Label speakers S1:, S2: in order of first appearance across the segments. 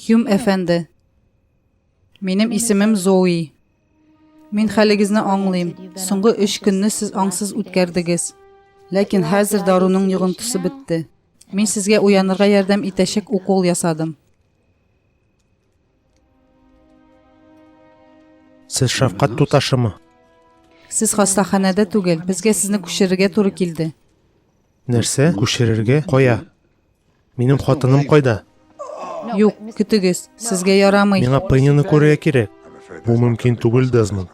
S1: Hume efendi. Benim isimim Zoe. Men haligizni anglayım. Soңгы 3 günni siz angsız o'tkardingiz. Lekin hazır darunun yığıntısı bitti. Men sizga uyanırga yordam etashak ukol yasadım.
S2: Siz şafqat tutaşımı?
S1: Siz hastaxonada tugil, bizga sizni ko'chirishga to'g'ri keldi.
S2: Nerse? Ko'chirishga qo'ya. Mening xotinim qo'yda.
S1: Yo'q, kutigiz, sizga yaramay.
S2: Menga Penny'ni ko'rish kerak. Bu mumkin tugul, Desmond.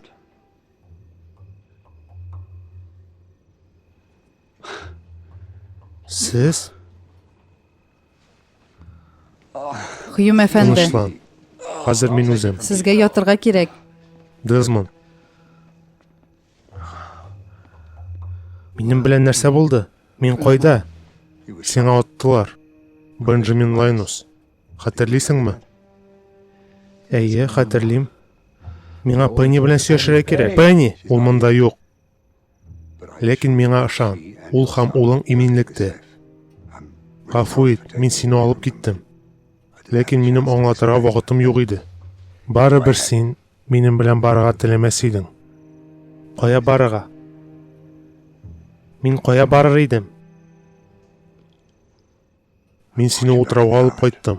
S2: Siz?
S1: Hume efendi,
S2: Tinchlan. Hozir men o'zim.
S1: sizga yotirga kerak.
S2: Desmond. Mening bilan narsa bo'ldi? Men qo'yda. Seni otdilar. Benjamin Linus. Xatirlaysingmi? Eye, xatirlayim. Menga Penny bilan сөйләшергә kerak. Penny, ул монда yo'q. Lekin menga ishon. Ул ham o'ling eminlikda. Ғафу et, men seni olib ketdim. Lekin mening аңлатырга vaqtim yo'q edi. Baribir sen mening bilan barga tilamas eding. Qo'ya barga. Men qo'ya barar edim. Men seni o'tirg'a olib qaytdim.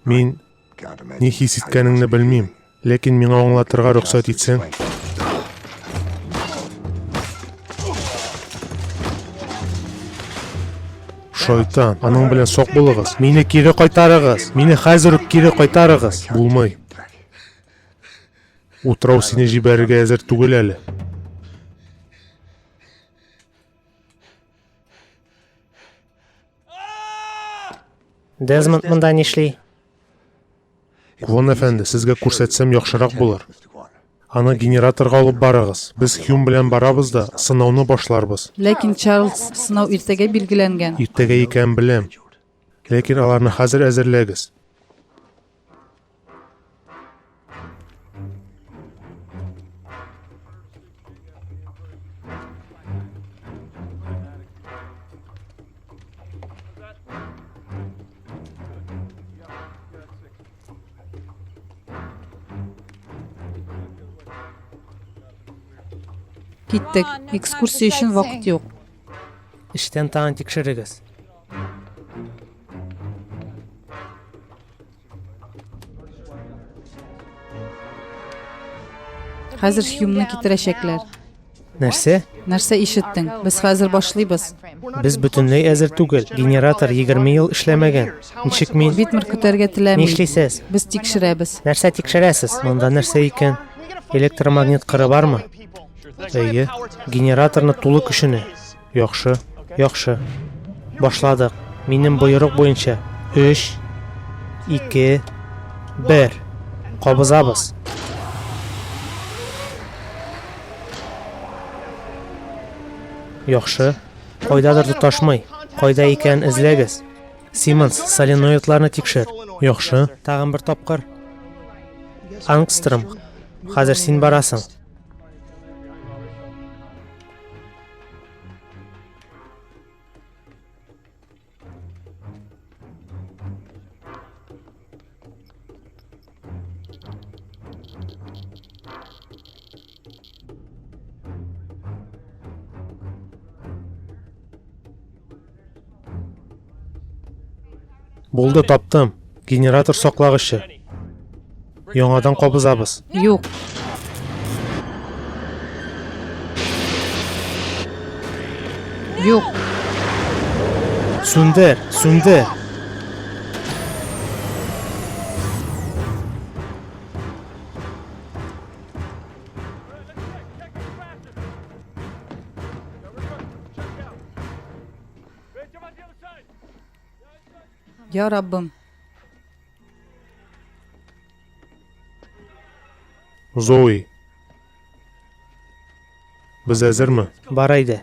S2: Men ne his etganingni bilmayman, lekin menga аңлатырга ruxsat etsang. Shayton, aning bilan soq bo'ling'iz. Meni keri qaytarig'iz. Meni hozir keri qaytarig'iz. Bo'lmay. O'tirov seni jibarga hozir tugul hali.
S3: Desmond bundan ishli.
S2: Quvon efendi, sizga ko'rsatsam yaxshiroq bo'lar. Ana generatorga olib borig'iz. Biz Hume bilan borabizda sinovni boshlarmiz.
S1: Lekin Charles sinov ertaga belgilangan.
S2: Ertaga ekan bilam. Lekin ularni hozir hozirlaymiz.
S1: Ketdik. Ekskursiya uchun vaqt yo'q.
S3: Ishdan tag'in tekshirigiz.
S1: Hozir Hume'ni ketirashaklar.
S3: Narsa?
S1: Eshitding? Biz hozir boshlaymiz.
S3: Biz butunlay hozir tugul. Generator 20 yil ishlamagan. Nechik men
S1: Bitmir ko'targa tilamaydi.
S3: ishlaysiz?
S1: Biz tekshiramiz.
S3: Narsa tekshirasiz. Bunda narsa ekan. Elektromagnet qiri bormi?
S2: Eye,
S3: Generatorni to'liq ishini. Yaxshi. Boshladik. Mening buyruq bo'yicha 3 2 1 qabzamiz. Yaxshi. Qoidalar tutashmay. Qoida ekan izlagiz. Siemens solenoidlarni tekshir.
S2: yaxshi.
S3: Tag'in bir topqir. Angstrom. Hozir sen borasan.
S2: Bo'ldi, topdim. Generator saqlag'ichi. Yangadan qabzamiz.
S1: Yo'q. Yo'q.
S2: Sundir.
S1: Ya Rabbim.
S2: Zoe. Biz hazırmı?
S3: Boraydi.